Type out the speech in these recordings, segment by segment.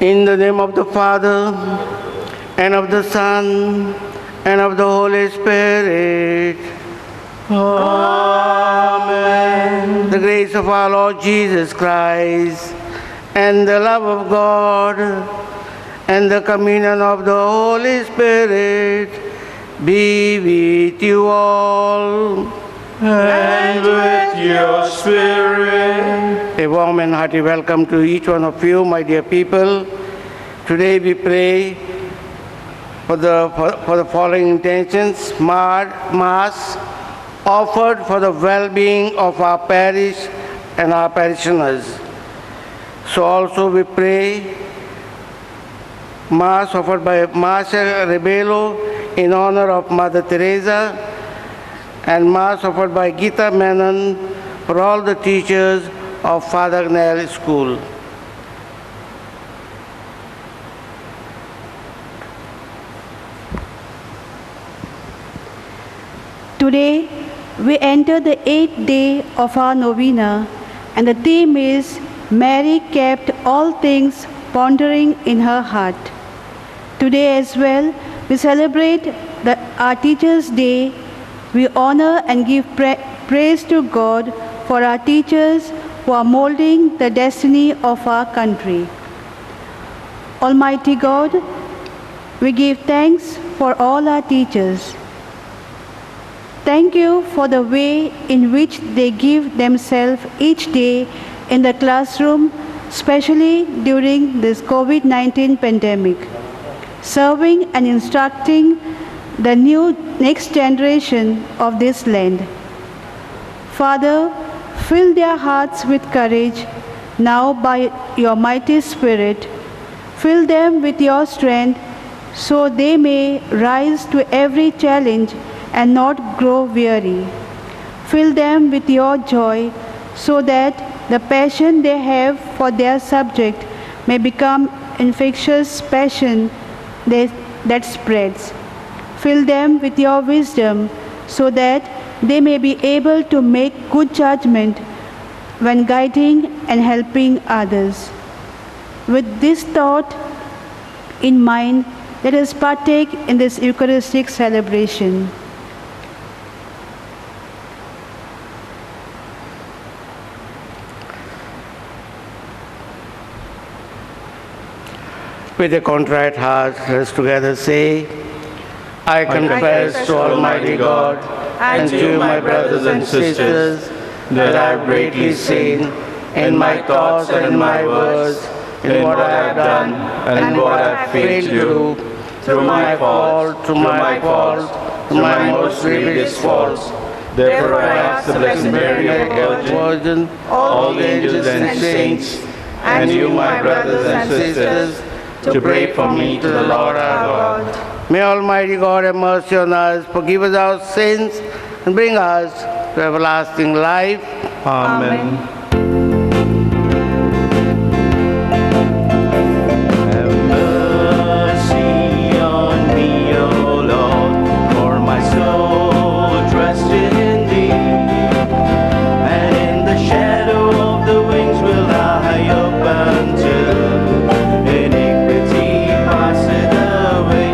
In the name of the Father, and of the Son, and of the Holy Spirit. Amen. The grace of our Lord Jesus Christ, and the love of God, and the communion of the Holy Spirit be with you all. And with your spirit. A warm and hearty welcome to each one of you, my dear people. Today we pray for the following intentions: Mass offered for the well-being of our parish and our parishioners. So also we pray Mass offered by Marcia Rebello in honor of Mother Teresa, and Mass offered by Gita Menon for all the teachers of Father Gnell School. Today, we enter the 8th day of our novena, and the theme is Mary kept all things pondering in her heart. Today as well, we celebrate our Teachers' Day. We honor and give praise to God for our teachers who are molding the destiny of our country. Almighty God, we give thanks for all our teachers. Thank you for the way in which they give themselves each day in the classroom, especially during this COVID-19 pandemic, serving and instructing the next generation of this land. Father, fill their hearts with courage now by your mighty Spirit. Fill them with your strength so they may rise to every challenge and not grow weary. Fill them with your joy so that the passion they have for their subject may become infectious passion that spreads. Fill them with your wisdom so that they may be able to make good judgment when guiding and helping others. With this thought in mind, let us partake in this Eucharistic celebration. With a contrite heart, let us together say, I confess to Almighty God and to you, my brothers and sisters, that I have greatly sinned in my thoughts and in my words, in what I have done and what I have failed to do, through my fault, through my most grievous faults. Therefore I ask the Blessed Mary, our Virgin, all the angels and saints, and you, my brothers and sisters, to pray for me to the Lord our God. May Almighty God have mercy on us, forgive us our sins, and bring us to everlasting life. Amen. Have mercy on me, O Lord, for my soul trusts in thee. And in the shadow of the wings will I hope until iniquity passeth away.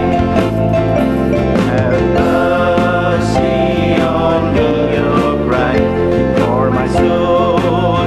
Have mercy on me, O Christ, for my soul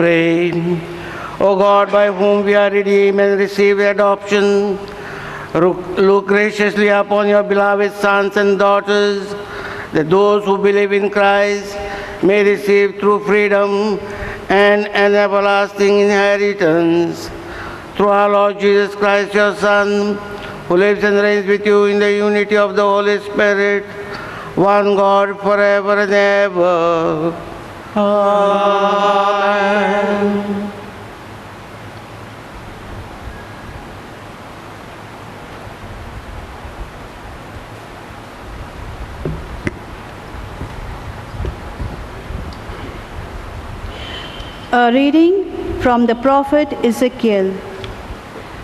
pray. O God, by whom we are redeemed and receive adoption, look graciously upon your beloved sons and daughters, that those who believe in Christ may receive true freedom and an everlasting inheritance. Through our Lord Jesus Christ, your Son, who lives and reigns with you in the unity of the Holy Spirit, one God forever and ever. Amen. A reading from the prophet Ezekiel.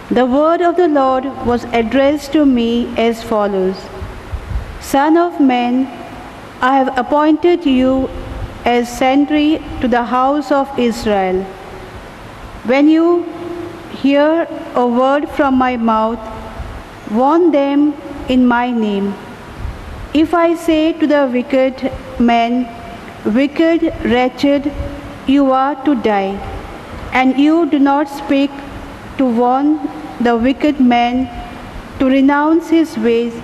The word of the Lord was addressed to me as follows: Son of man, I have appointed you as sentry to the house of Israel. When you hear a word from my mouth, warn them in my name. If I say to the wicked man, wicked, wretched, you are to die, and you do not speak to warn the wicked man to renounce his ways,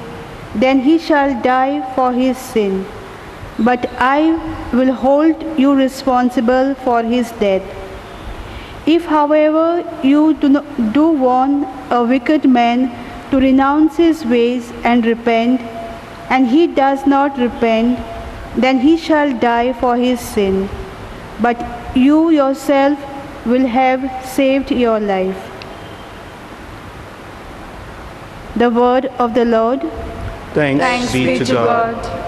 then he shall die for his sin. But I will hold you responsible for his death. If, however, you do warn a wicked man to renounce his ways and repent, and he does not repent, then he shall die for his sin. But you yourself will have saved your life. The word of the Lord. Thanks be to God.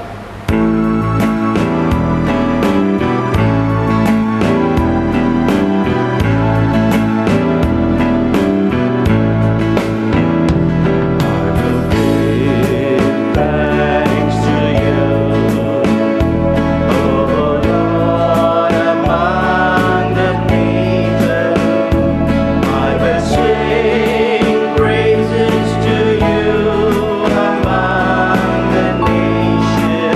Praises to you among the nations.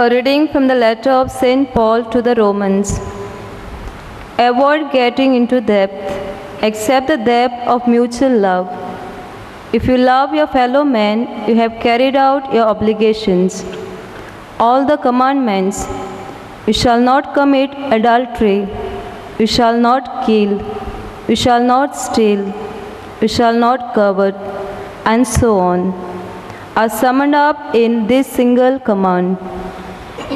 A reading from the letter of St. Paul to the Romans. Avoid getting into debt, except the debt of mutual love. If you love your fellow men, you have carried out your obligations. All the commandments: you shall not commit adultery, you shall not kill, you shall not steal, you shall not covet, and so on, are summed up in this single command: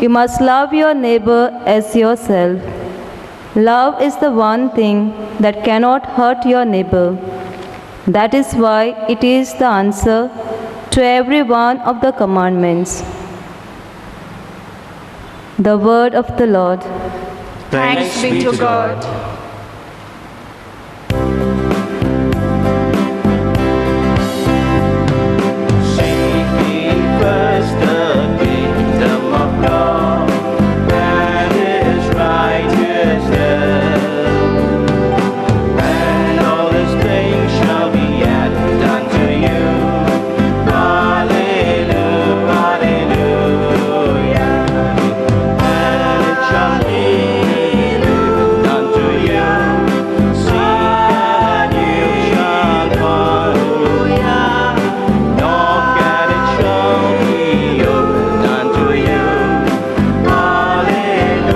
you must love your neighbor as yourself. Love is the one thing that cannot hurt your neighbor. That is why it is the answer to every one of the commandments. The word of the Lord. Thanks be to God. Seek ye first the kingdom of God and His righteousness, and all His things shall be added unto you. Hallelujah, hallelujah. And it shall be given unto you. Seek and you shall find. Knock and it shall be opened unto you. Hallelujah,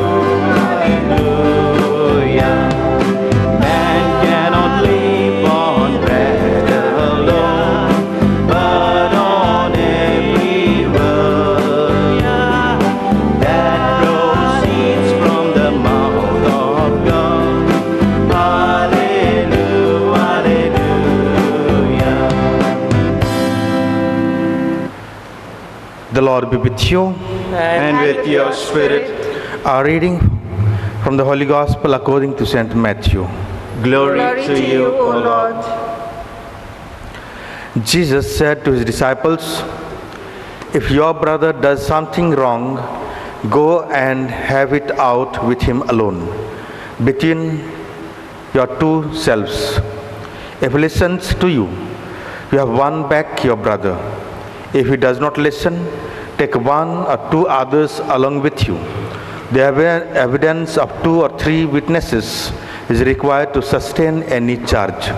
hallelujah. Man cannot live on bread alone, but on every word that proceeds from the mouth of God. Hallelujah, hallelujah. The Lord be with you. And with your spirit. Our reading from the Holy Gospel according to St. Matthew. Glory to you, O Lord. Jesus said to his disciples, "If your brother does something wrong, go and have it out with him alone, between your two selves. If he listens to you, you have won back your brother. If he does not listen, take one or two others along with you. The evidence of 2 or 3 witnesses is required to sustain any charge.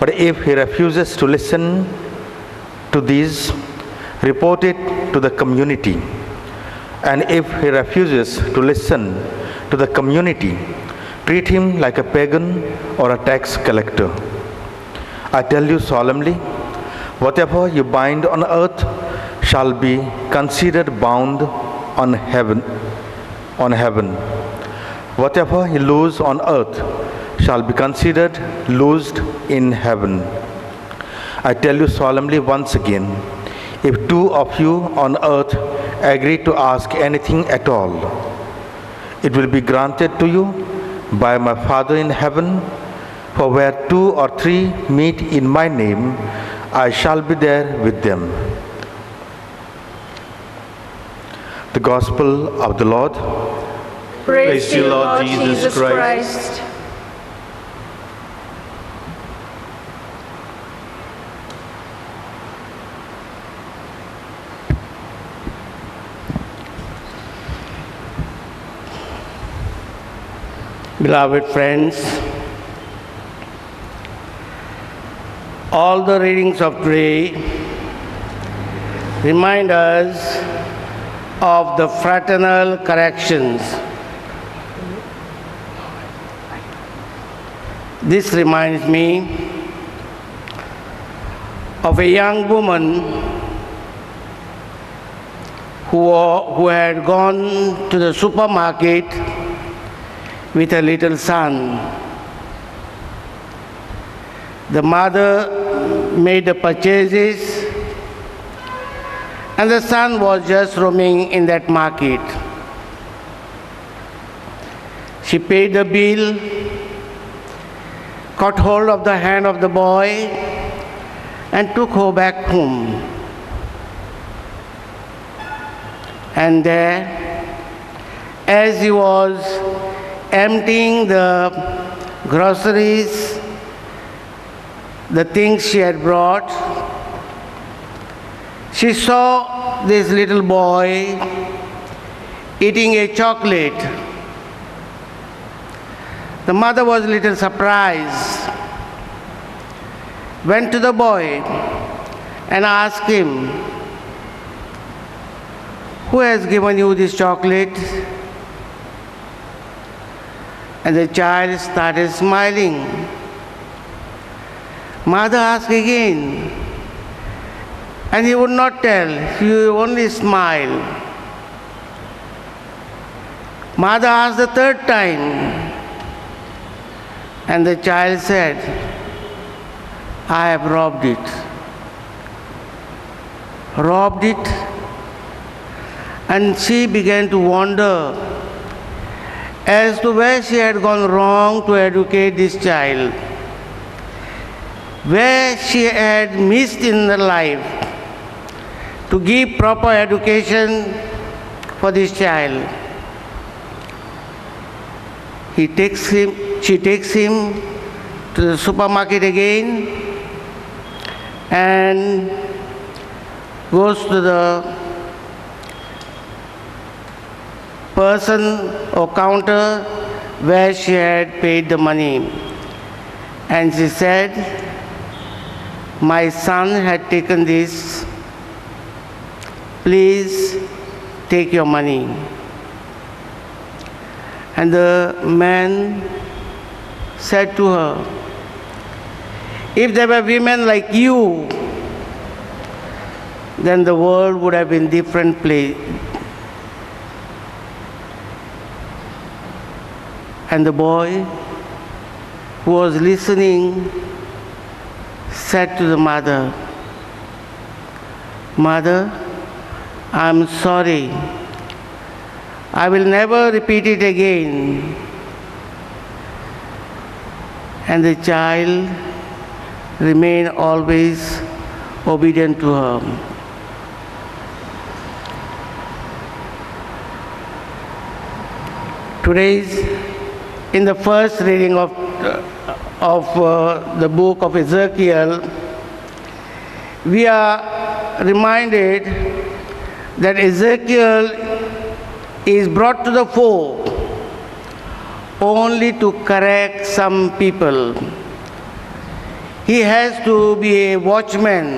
But if he refuses to listen to these, report it to the community. And if he refuses to listen to the community, treat him like a pagan or a tax collector. I tell you solemnly, whatever you bind on earth shall be considered bound on heaven. Whatever you loose on earth shall be considered loosed in heaven. I tell you solemnly once again, if 2 of you on earth agree to ask anything at all, it will be granted to you by my Father in heaven. For where 2 or 3 meet in my name, I shall be there with them." The Gospel of the Lord. Praise to you, Lord Jesus Christ. Beloved friends, all the readings of today remind us of the fraternal corrections. This reminds me of a young woman who had gone to the supermarket with her little son. The mother made the purchases and the son was just roaming in that market. She paid the bill, caught hold of the hand of the boy and took her back home. And there, as he was emptying the groceries, the things she had brought, she saw this little boy eating a chocolate. The mother was a little surprised, went to the boy and asked him, "Who has given you this chocolate?" And the child started smiling. Mother asked again, and he would not tell, he would only smile. Mother asked the third time, and the child said, "I have robbed it." Robbed it? And she began to wonder as to where she had gone wrong to educate this child, where she had missed in her life to give proper education for this child. She takes him to the supermarket again and goes to the person or counter where she had paid the money. And she said, "My son had taken this. Please take your money." And the man said to her, "If there were women like you, then the world would have been different place." And the boy who was listening said to the mother, "Mother, I'm sorry. I will never repeat it again." And the child remained always obedient to her. Today's, in the first reading of the book of Ezekiel, we are reminded that Ezekiel is brought to the fore only to correct some people. He has to be a watchman.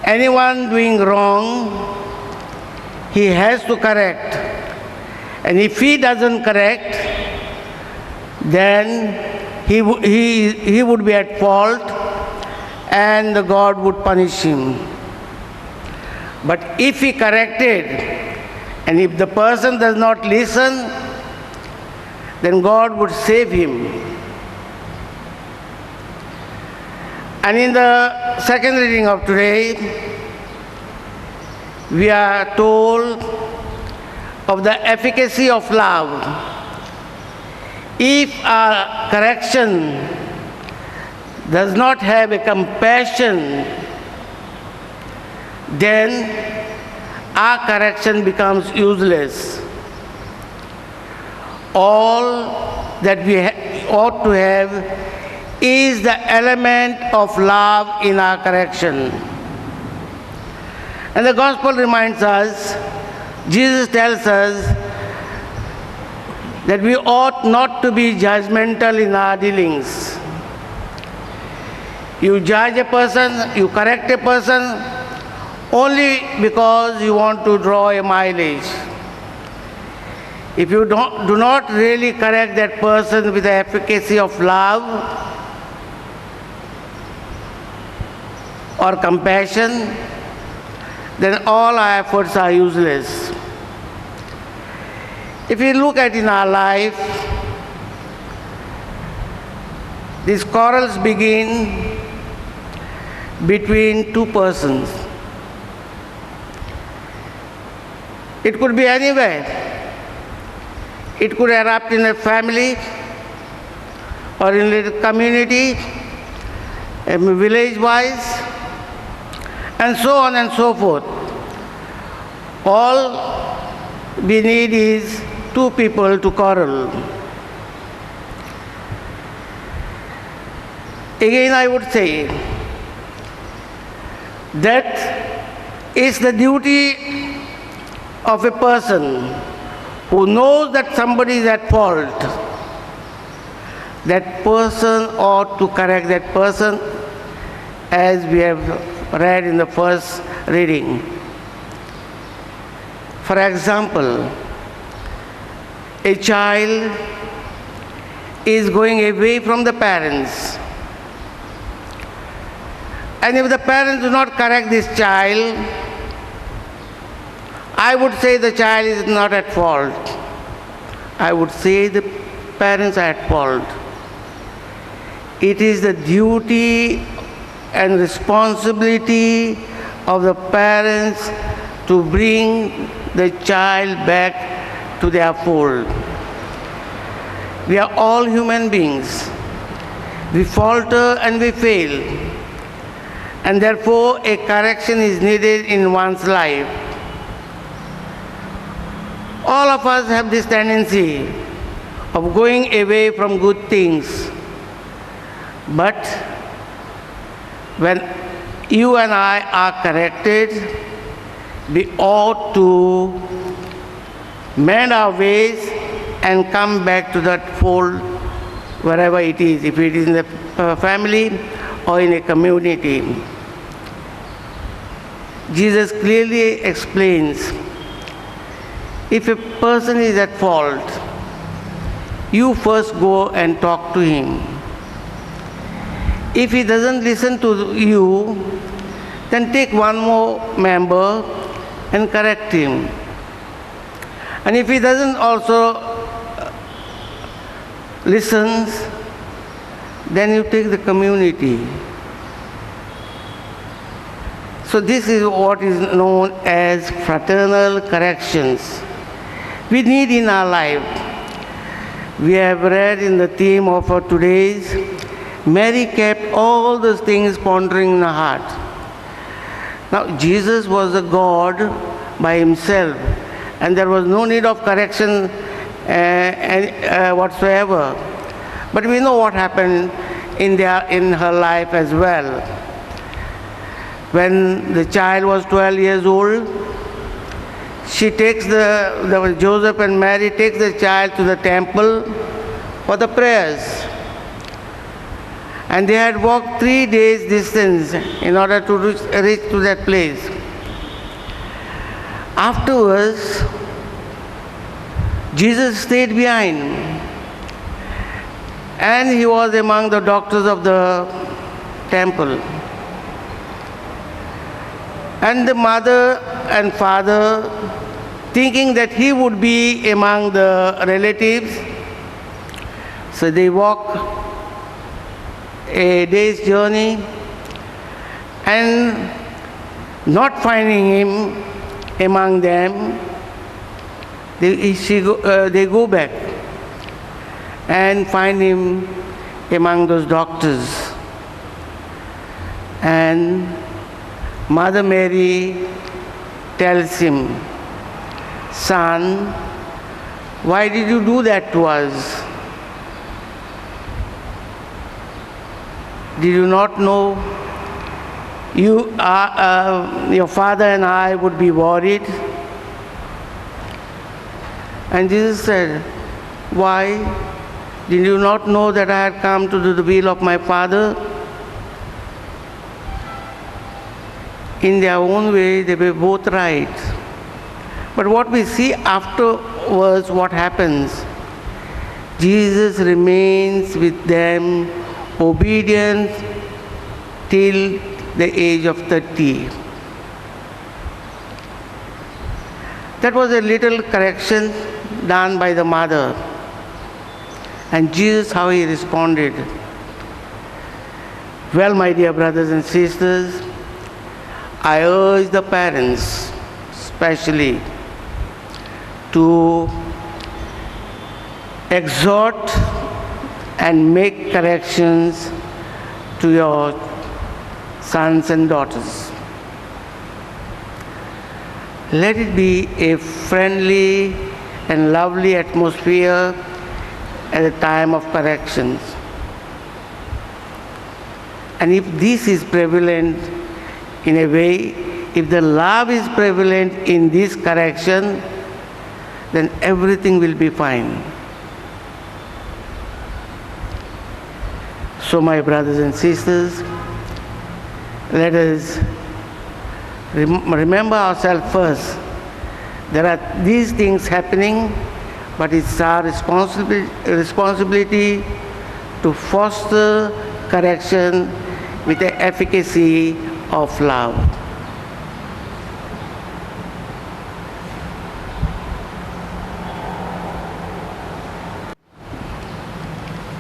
Anyone doing wrong, he has to correct. And if he doesn't correct, then he would be at fault and God would punish him. But if he corrected, and if the person does not listen, then God would save him. And in the second reading of today, we are told of the efficacy of love. If our correction does not have a compassion, then our correction becomes useless. All that we ought to have is the element of love in our correction. And the gospel reminds us, Jesus tells us that we ought not to be judgmental in our dealings. You judge a person, you correct a person only because you want to draw a mileage. If you do not really correct that person with the efficacy of love or compassion, then all our efforts are useless. If we look at in our life, these quarrels begin between two persons. It could be anywhere. It could erupt in a family or in a community, village-wise, and so on and so forth. All we need is two people to quarrel. Again, I would say that is the duty of a person who knows that somebody is at fault, that person ought to correct that person, as we have read in the first reading. For example, a child is going away from the parents, and if the parents do not correct this child, I would say the child is not at fault. I would say the parents are at fault. It is the duty and responsibility of the parents to bring the child back to their fold. We are all human beings. We falter and we fail, and therefore a correction is needed in one's life. All of us have this tendency of going away from good things. But when you and I are corrected, we ought to mend our ways and come back to that fold wherever it is, if it is in the family or in a community. Jesus clearly explains, if a person is at fault, you first go and talk to him. If he doesn't listen to you, then take one more member and correct him. And if he doesn't also listens, then you take the community. So this is what is known as fraternal corrections. We need in our life. We have read in the theme of our today's, Mary kept all those things pondering in her heart. Now, Jesus was a God by himself, and there was no need of correction whatsoever. But we know what happened in her life as well. When the child was 12 years old, she takes Joseph and Mary takes the child to the temple for the prayers. And they had walked 3 days distance in order to reach to that place. Afterwards, Jesus stayed behind, and he was among the doctors of the temple. And the mother and father, thinking that he would be among the relatives, so they walk a day's journey, and not finding him among them, they go back and find him among those doctors. And Mother Mary tells him, "Son, why did you do that to us? Did you not know your father and I would be worried?" And Jesus said, "Why? Did you not know that I had come to do the will of my Father?" In their own way, they were both right. But what we see afterwards, what happens? Jesus remains with them, obedient till the age of 30. That was a little correction done by the mother. And Jesus, how he responded. Well, my dear brothers and sisters, I urge the parents, especially, to exhort and make corrections to your sons and daughters. Let it be a friendly and lovely atmosphere at the time of corrections. And if this is prevalent in a way, if the love is prevalent in this correction, then everything will be fine. So, my brothers and sisters, let us remember ourselves first. There are these things happening, but it's our responsibility to foster correction with the efficacy of love.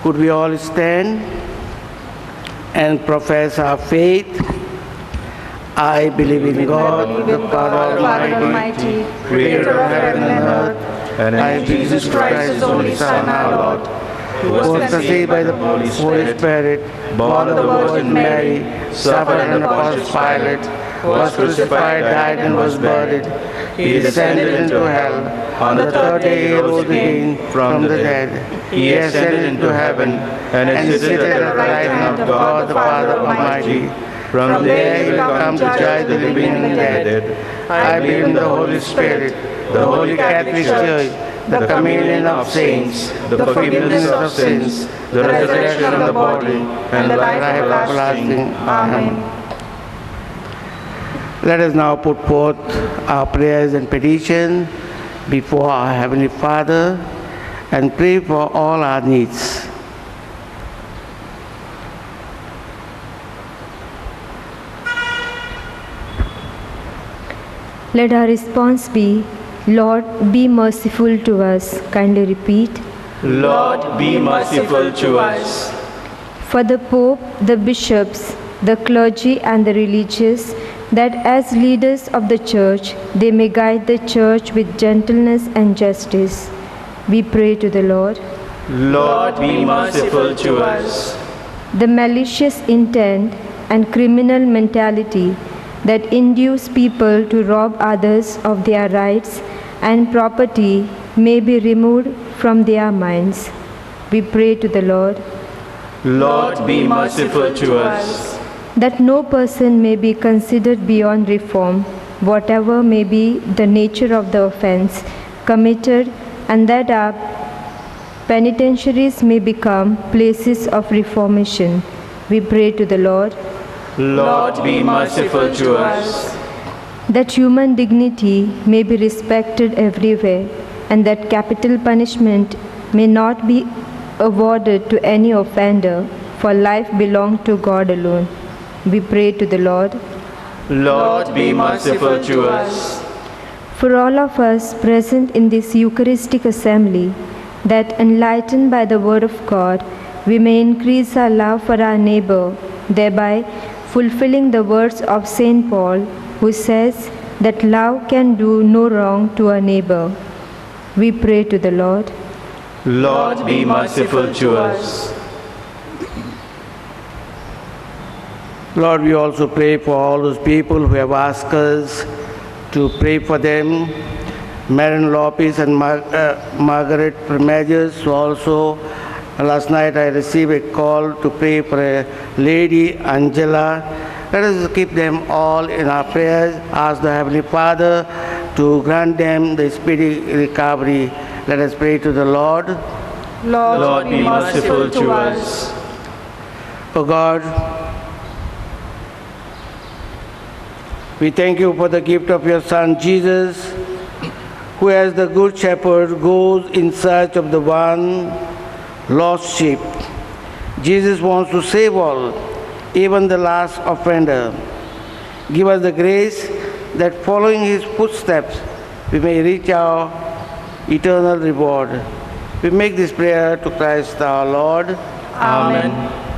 Could we all stand and profess our faith? I believe in God, the Father Almighty, creator of heaven and earth, and in Jesus Christ, his only Son, our Lord, who was conceived by the Holy Spirit, born of the Virgin Mary, suffered under Pontius Pilate, was crucified, died, and was buried. He descended into hell. On the third day he rose again from the dead. He ascended into heaven, and is seated at the right hand of God the Father Almighty. From there he will come to judge the living and the dead. I believe in the Holy Spirit, the Holy Catholic Church, the communion of saints, the forgiveness of sins, the resurrection of the body, and the life everlasting. Amen. Let us now put forth our prayers and petitions before our Heavenly Father and pray for all our needs. Let our response be, Lord, be merciful to us. Kindly repeat. Lord, be merciful to us. For the Pope, the bishops, the clergy and the religious, that as leaders of the Church, they may guide the Church with gentleness and justice. We pray to the Lord. Lord, be merciful to us. The malicious intent and criminal mentality that induce people to rob others of their rights and property may be removed from their minds. We pray to the Lord. Lord, be merciful to us. That no person may be considered beyond reform, whatever may be the nature of the offense committed, and that our penitentiaries may become places of reformation. We pray to the Lord. Lord, be merciful to us. That human dignity may be respected everywhere, and that capital punishment may not be awarded to any offender, for life belongs to God alone. We pray to the Lord. Lord, be merciful to us. For all of us present in this Eucharistic assembly, that enlightened by the Word of God, we may increase our love for our neighbor, thereby fulfilling the words of St. Paul, who says that love can do no wrong to a neighbor. We pray to the Lord. Lord, be merciful to us. Lord, we also pray for all those people who have asked us to pray for them. Marin Lopez and Margaret Premages also. Last night I received a call to pray for a lady, Angela. Let us keep them all in our prayers. Ask the Heavenly Father to grant them the speedy recovery. Let us pray to the Lord. Lord, be merciful to us. O God, we thank you for the gift of your Son, Jesus, who as the Good Shepherd goes in search of the one lost sheep. Jesus wants to save all, even the last offender. Give us the grace that following his footsteps, we may reach our eternal reward. We make this prayer to Christ our Lord. Amen.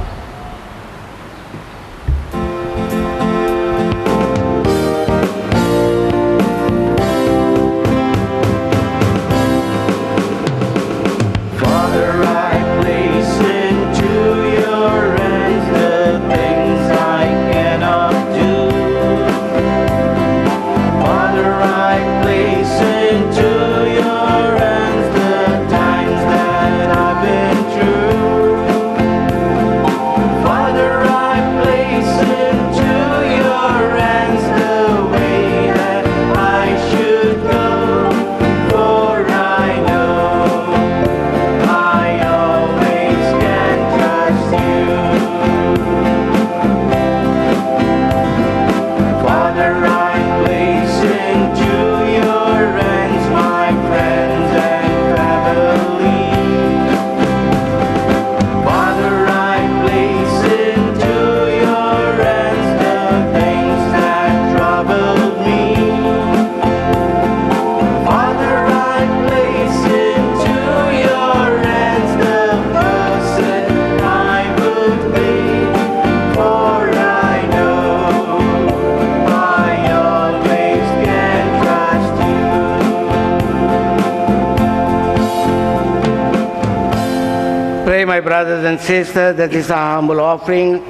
Pray, my brothers and sisters, that this our humble offering,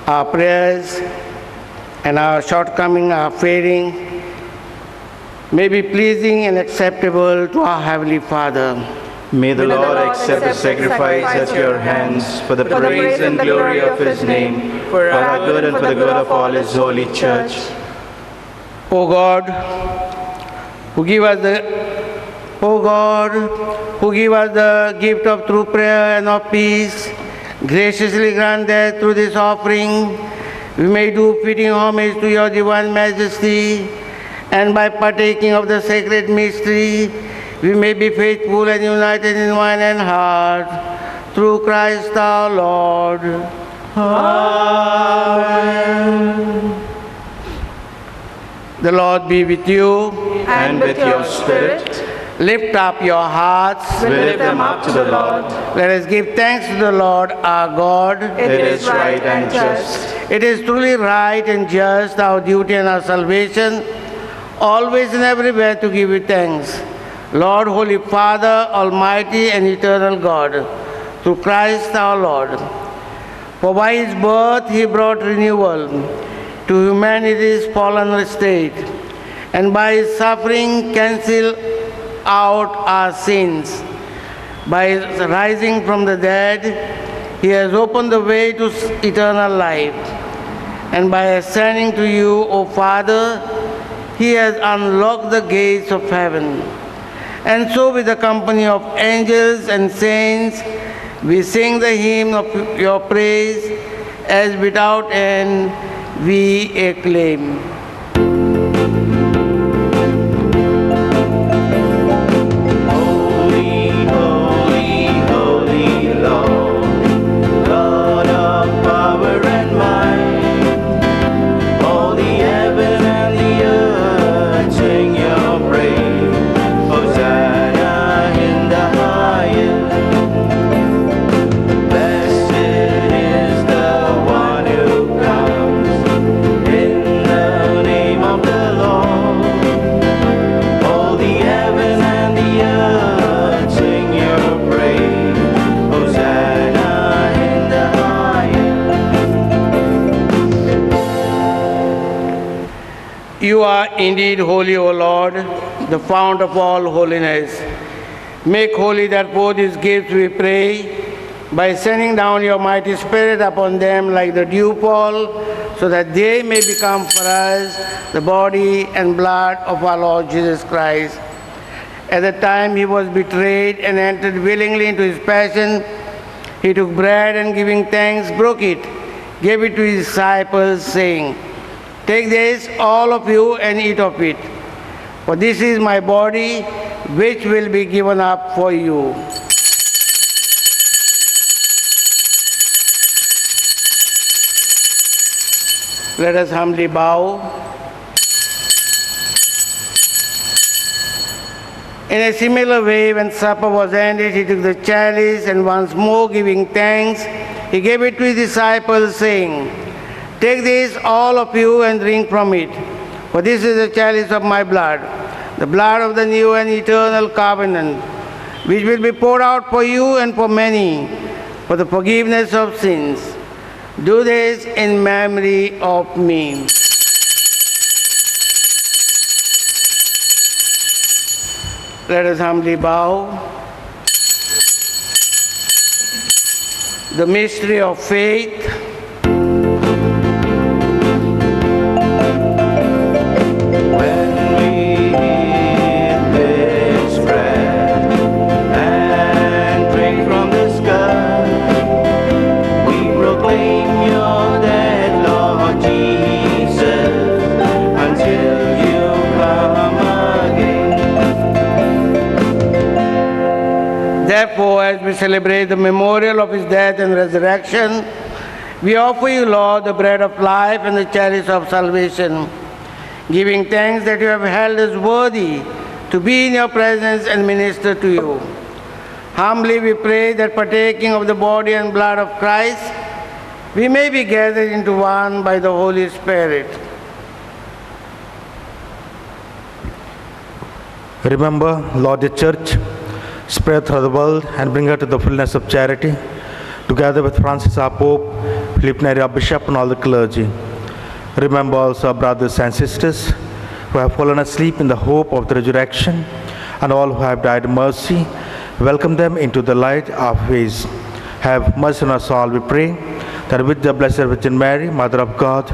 our prayers, and our shortcoming, our failing, may be pleasing and acceptable to our Heavenly Father. May the Lord accept the sacrifice at your hands for the praise and glory of his name, for our good and for the good of all his holy church. O God, who give us the gift of true prayer and of peace, graciously grant that through this offering we may do fitting homage to your divine majesty, and by partaking of the sacred mystery we may be faithful and united in mind and heart, through Christ our Lord. Amen. The Lord be with you. And with your spirit, Lift up your hearts. we lift them up to the Lord. Let us give thanks to the Lord our God. It is right and just. It is truly right and just, our duty and our salvation, always and everywhere to give you thanks. Lord, Holy Father, Almighty and Eternal God, through Christ our Lord. For by his birth he brought renewal to humanity's fallen state, and by his suffering cancelled out our sins. By his rising from the dead, he has opened the way to eternal life. And by ascending to you, O Father, he has unlocked the gates of heaven. And so with the company of angels and saints, we sing the hymn of your praise, as without end we acclaim. Holy, holy, holy Lord, God of power and might, all the heaven and the earth sing your praise. Hosanna in the highest. Blessed is the one who comes in the name of the Lord. All the heaven and the earth sing your praise. Hosanna in the highest. You are indeed holy, O Lord, the fount of all holiness. Make holy therefore these gifts, we pray, by sending down your mighty Spirit upon them like the dewfall, so that they may become for us the body and blood of our Lord Jesus Christ. At the time he was betrayed and entered willingly into his passion, he took bread and giving thanks, broke it, gave it to his disciples, saying, "Take this, all of you, and eat of it. For this is my body, which will be given up for you." Let us humbly bow. In a similar way, when supper was ended, he took the chalice, and once more giving thanks, he gave it to his disciples, saying, "Take this, all of you, and drink from it. For this is the chalice of my blood, the blood of the new and eternal covenant, which will be poured out for you and for many, for the forgiveness of sins. Do this in memory of me." Let us humbly bow. The mystery of faith. When we eat this bread and drink from this cup, we proclaim your death, Lord Jesus, until you come again. Therefore, as we celebrate the memorial of his death and resurrection, we offer you, Lord, the bread of life and the chalice of salvation, giving thanks that you have held us worthy to be in your presence and minister to you. Humbly we pray that partaking of the body and blood of Christ, we may be gathered into one by the Holy Spirit. Remember, Lord, the church, spread through the world and bring her to the fullness of charity. together with Francis our Pope, Philip Neri our Bishop, and all the clergy. Remember also our brothers and sisters who have fallen asleep in the hope of the resurrection, and all who have died in mercy. Welcome them into the light of His. Have mercy on us all, we pray, that with the Blessed Virgin Mary, Mother of God,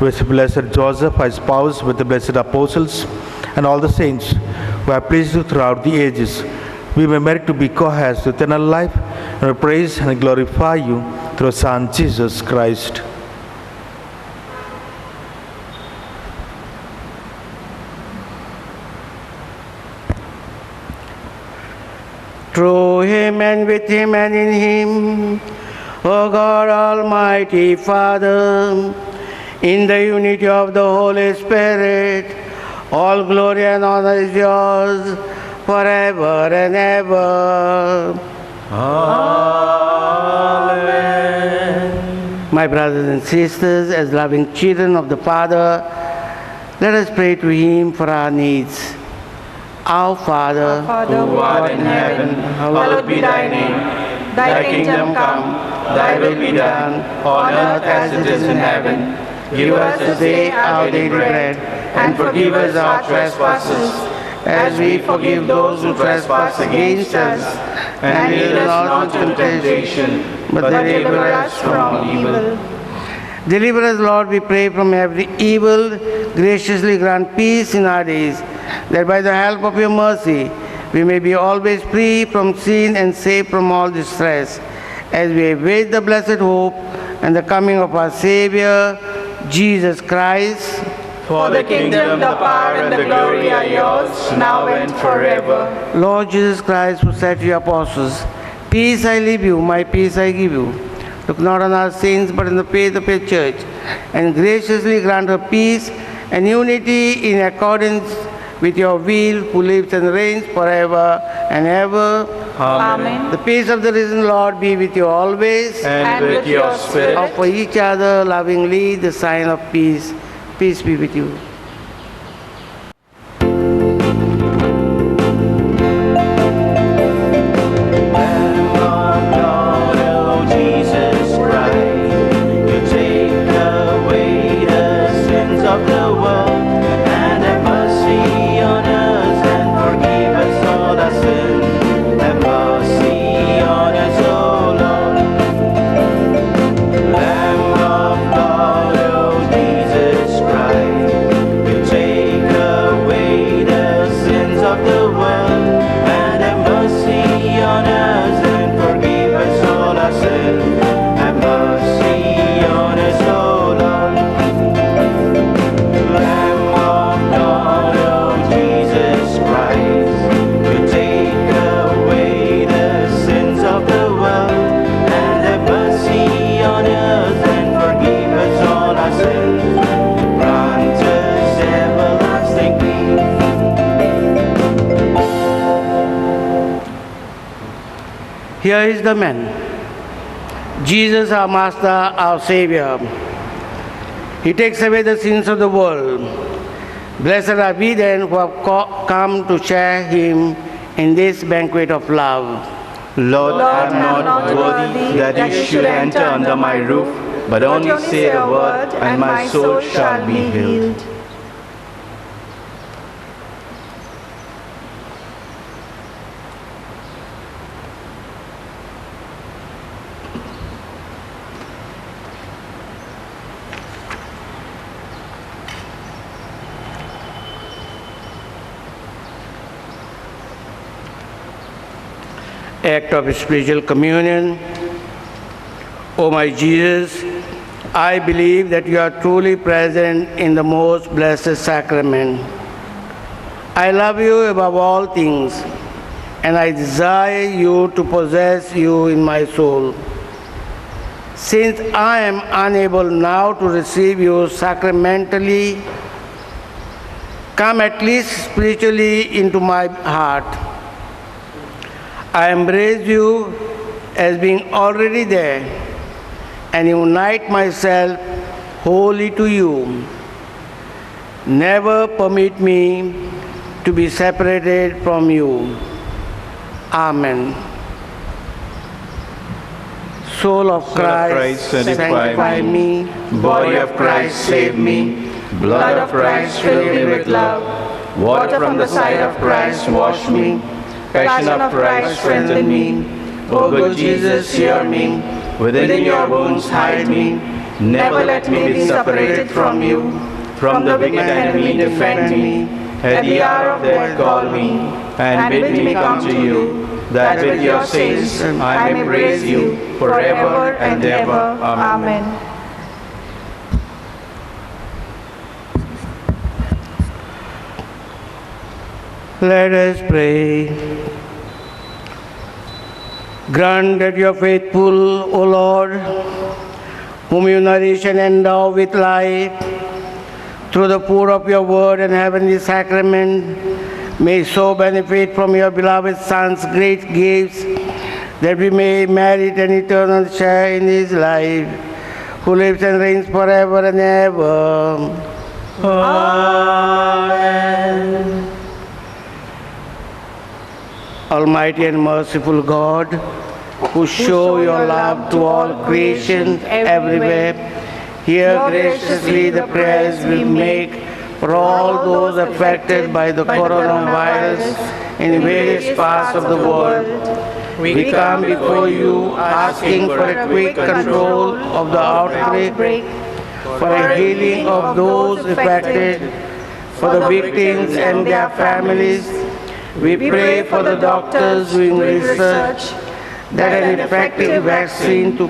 with Blessed Joseph, our spouse, with the blessed apostles, and all the saints who have pleased you throughout the ages, we may merit to be co-heirs to eternal life, and we praise and glorify you through Son Jesus Christ. Through him and with him and in him, O God Almighty Father, in the unity of the Holy Spirit, all glory and honor is yours forever and ever. Amen. My brothers and sisters, as loving children of the Father, let us pray to him for our needs. Our Father, who art in heaven, hallowed be thy name. Thy kingdom come, thy will be done, on earth as it is in heaven. Give us this day our daily bread, and forgive us our trespasses, as we forgive those who trespass against us. And lead us not into temptation, but deliver us from evil. deliver us, Lord, we pray, from every evil. Graciously grant peace in our days, that by the help of your mercy we may be always free from sin and safe from all distress, as we await the blessed hope and the coming of our Savior, Jesus Christ. For the kingdom, the power, and the glory are yours, now and forever. Lord Jesus Christ, who said to your apostles, "Peace I leave you, my peace I give you," look not on our sins, but on the faith of your church, and graciously grant her peace and unity in accordance with your will, who lives and reigns forever and ever. Amen. The peace of the risen Lord be with you always. And with your spirit. Offer each other lovingly the sign of peace. Peace be with you. Here is the man, Jesus, our Master, our Savior. He takes away the sins of the world. Blessed are we then who have come to share him in this banquet of love. Lord, I am not worthy that you should enter under my roof, but only say a word, and my soul shall be healed. Act of spiritual communion. O my Jesus, I believe that you are truly present in the most blessed sacrament. I love you above all things, and I desire you to possess you in my soul. Since I am unable now to receive you sacramentally, come at least spiritually into my heart. I embrace you as being already there and unite myself wholly to you. Never permit me to be separated from you. Amen. Soul of Soul of Christ, sanctify me. Body of Christ, save me. Blood of Christ, fill me with love. Water from the side of Christ, wash me. Passion of Christ, strengthen me. O good Jesus, hear me. Within your wounds, hide me. Never let me be separated from you. From the wicked enemy, defend me. At the hour of death, call me, and bid me come to you, that with your saints I may praise you forever and ever. Amen. Let us pray. Grant that your faithful, O Lord, whom you nourish and endow with life, through the pour of your word and heavenly sacrament, may so benefit from your beloved Son's great gifts, that we may merit an eternal share in his life, who lives and reigns forever and ever. Amen. Almighty and merciful God, who show your love to all creation everywhere, hear graciously the prayers we make for all those affected by the coronavirus in various parts of the world. We come before you asking for a quick control of the outbreak, for a healing of those affected, for the victims and their families. We pray for the doctors doing research that an effective vaccine to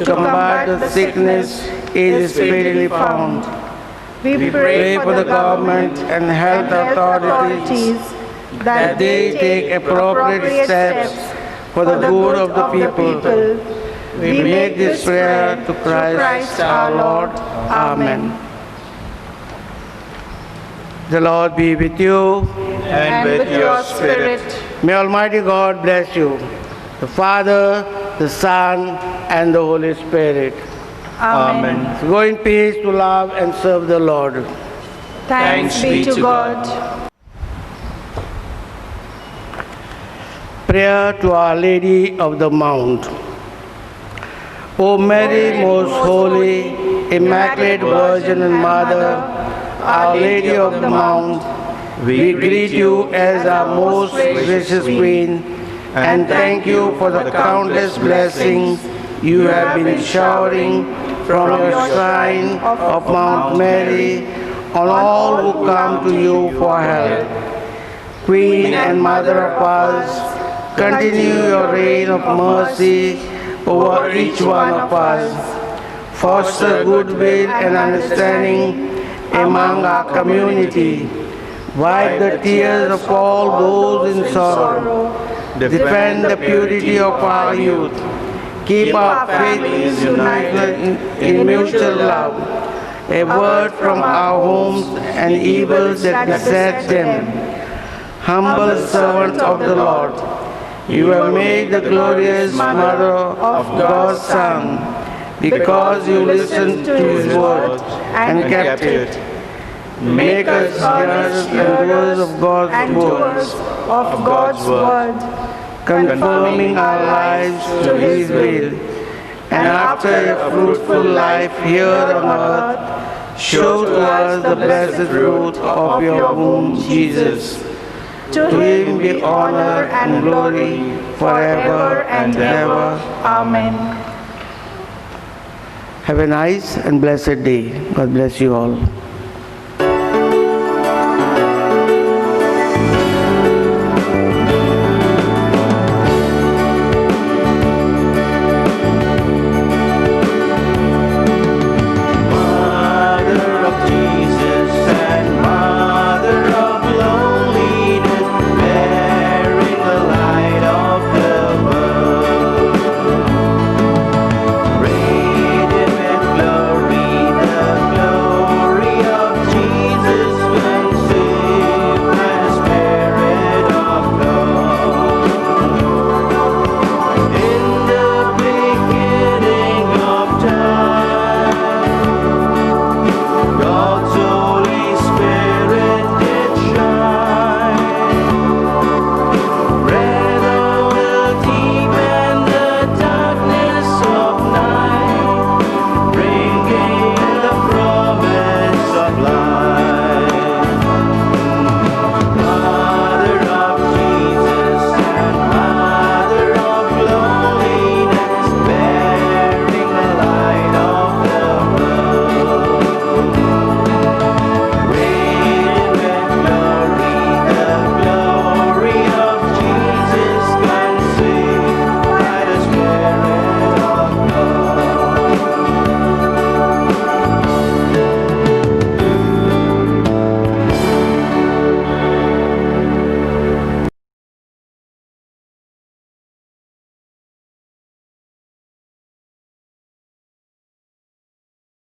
combat the sickness is speedily found. We pray for the government and health authorities that they take appropriate steps for the good of the people. We make this prayer to Christ our Lord. Amen. The Lord be with you. And with your spirit. May Almighty God bless you, the Father, the Son, and the Holy Spirit. Amen. So go in peace to love and serve the Lord. Thanks be to God. Prayer to Our Lady of the Mount. O Mary, most holy, immaculate Virgin and Mother, Our Lady of the Mount, we greet you as our most gracious Queen, and thank you for the countless blessings you have been showering from your shrine of Mount Mary on all who come to you for help. Queen and Mother of us, continue your reign of mercy over each one of us. Foster goodwill and understanding among our community. Wipe the tears of all those in sorrow. Defend the purity of our youth. Keep our families united in mutual love. Avert from our homes and evils that beset them. Humble servant of the Lord, you have made the glorious Mother of God's Son, because you listened to his word and kept it. Make us hearers and doers of God's word, conforming our lives to his will, and after a fruitful life here on earth, show to us the blessed fruit of your womb, Jesus. To him be honor and glory forever and ever. Amen. Have a nice and blessed day. God bless you all.